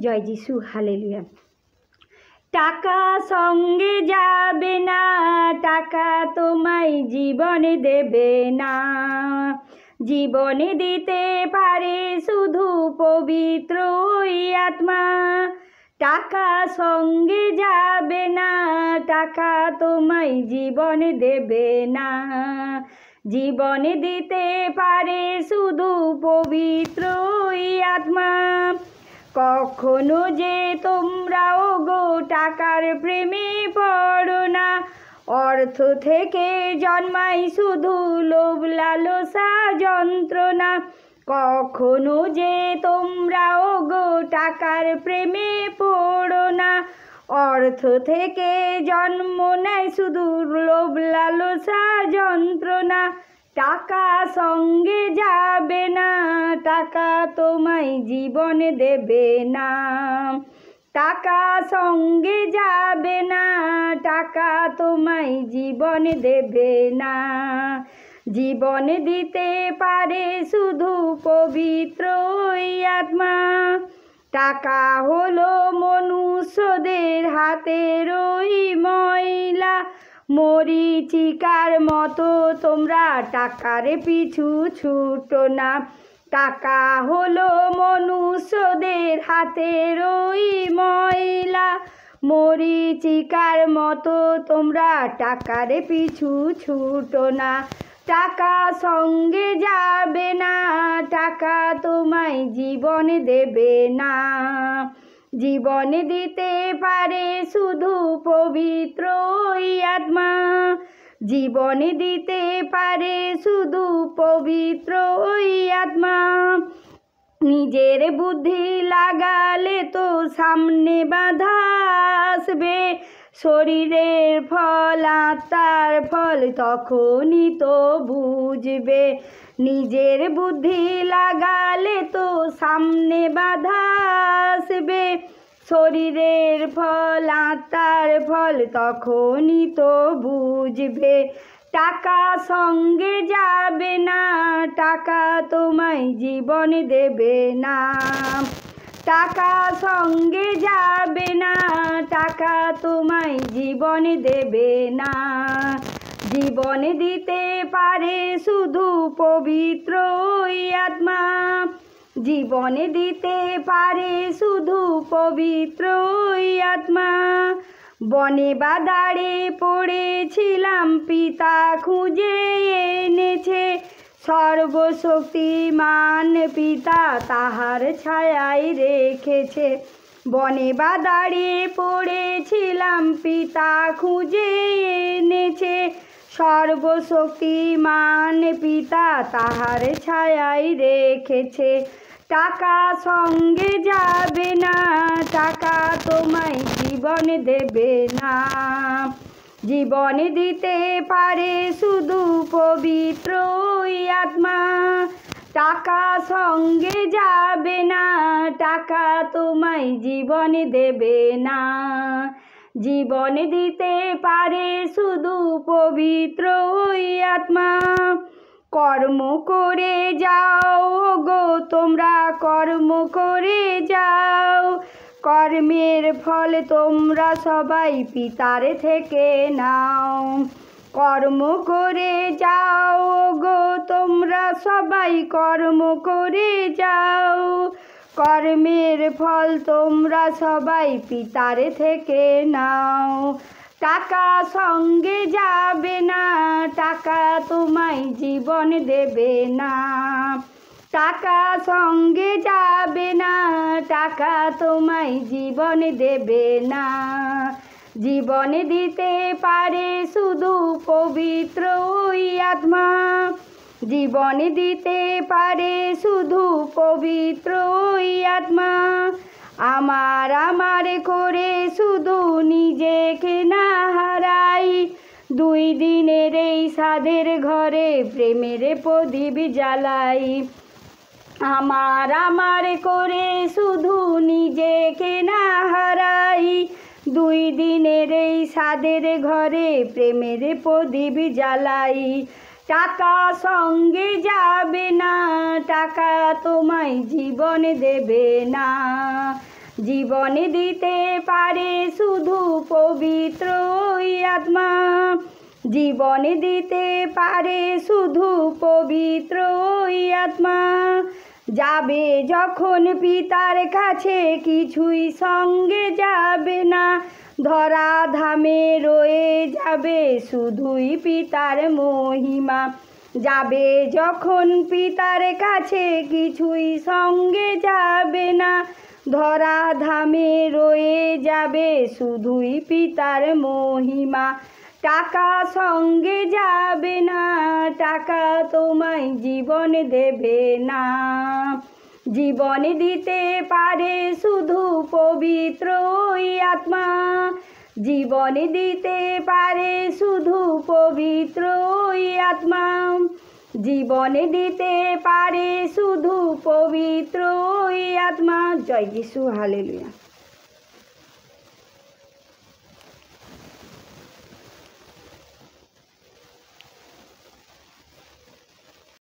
জয় যিশু, হালেলুয়া। টাকা সঙ্গে যাবে না, টাকা তোমায় জীবনে দেবে না। জীবনে দিতে পারে শুধু পবিত্র ওই আত্মা। টাকা সঙ্গে যাবে না, টাকা তোমায় জীবনে দেবে না। জীবনে দিতে পারে শুধু পবিত্র ওই আত্মা। কখনো যে তোমরা ওগো টাকার প্রেমে পড়ো না, অর্থ থেকে জন্মায় শুধু লোভ লালসা যন্ত্রণা। কখনো যে তোমরা ওগো টাকার প্রেমে পড়ো না, অর্থ থেকে জন্ম নেয় শুধু লোভ লালসা যন্ত্রণা। টাকা সঙ্গে যাবে না, টাকা তোমায় জীবনে দেবে না। টাকা সঙ্গে যাবে না, টাকা তোমায় জীবনে দেবে না। জীবন দিতে পারে শুধু পবিত্র ওই আত্মা। টাকা হলো মনুষ্যদের হাতের ওই ময়লা, মরীচিকার মতো তোমরা টাকার পিছু ছুটো না। টাকা হলো মনুষ্যদের হাতের ওই ময়লা, মরীচিকার মতো তোমরা টাকার পিছু ছুটো না। টাকা সঙ্গে যাবে না, টাকা তোমায় জীবন দেবে না। জীবন দিতে পারে শুধু পবিত্র ওই আত্মা। জীবন দিতে পারে শুধু পবিত্র ওই আত্মা। নিজের বুদ্ধি লাগালে তো সামনে বাধা আসবে, শরীরের ফল আত্মার ফল তখনই তো বুঝবে। নিজের বুদ্ধি লাগালে তো সামনে বাধা আসবে, শরীরের ফল আত্মার ফল তখনই তো বুঝবে। টাকা সঙ্গে যাবে না, টাকা তোমায় জীবন দেবে না। টাকা সঙ্গে যাবে না, টাকা তোমায় জীবন দেবে না। জীবন দিতে পারে শুধু পবিত্র ওই আত্মা। জীবন দিতে পারে শুধু পবিত্র ওই আত্মা। বনে বাদারে পড়েছিলাম, পিতা খুঁজে এনেছে, সর্বশক্তিমান পিতা তাহার ছায়ায় রেখেছে। বনে বাদারে পড়েছিলাম, পিতা খুঁজে এনেছে, সর্বশক্তিমান পিতা তাহার ছায়ায় রেখেছে। টাকা সঙ্গে যাবে না, টাকা তোমায় জীবন দেবে না। জীবন দিতে পারে শুধু পবিত্র ওই আত্মা। টাকা সঙ্গে যাবে না, টাকা তোমায় জীবন দেবে না। জীবন দিতে পারে শুধু পবিত্র ওই আত্মা। কর্ম করে যাও গো তোমরা, কর্ম করে যাও, কর্মের ফল তোমরা সবাই পিতার থেকে নাও। কর্ম করে যাও গো তোমরা সবাই, কর্ম করে যাও, কর্মের ফল তোমরা সবাই পিতার থেকে নাও। টাকা সঙ্গে যাবে না, টাকা তোমায় জীবন দেবে না। টাকা সঙ্গে যাবে না, টাকা তোমায় জীবন দেবে না। জীবন দিতে পারে শুধু পবিত্র ওই আত্মা। জীবন দিতে পারে শুধু পবিত্র ওই আত্মা। আমার আমার করে শুধু নিজেকে না হারাই, 2 দিনের এই সাধের ঘরে প্রেমের প্রদীপ জ্বালাই। আমার আমার করে শুধু নিজেকে না হারাই, 2 দিনের এই সাধের ঘরে প্রেমের প্রদীপ জ্বালাই। টাকা সঙ্গে যাবে না, টাকা তোমায় জীবন দেবে না। জীবনে দিতে পারে শুধু পবিত্র ওই আত্মা, জীবনে দিতে পারে শুধু পবিত্র ওই আত্মা। যাবে যখন পিতার কাছে কিছুই সঙ্গে যাবে না, ধরা ধামে রয়ে যাবে শুধুই পিতার মহিমা। যাবে যখন পিতার কাছে কিছুই সঙ্গে যাবে না, ধরা ধামে রয়ে যাবে শুধুই পিতার মহিমা। টাকা সঙ্গে যাবে না, টাকা তোমায় জীবন দেবে না। জীবন দিতে পারে শুধু পবিত্র ওই আত্মা, জীবন দিতে পারে শুধু পবিত্র ওই আত্মা, জীবন দিতে পারে শুধু পবিত্র ওই আত্মা। জয় যিশু, হালেলুয়া।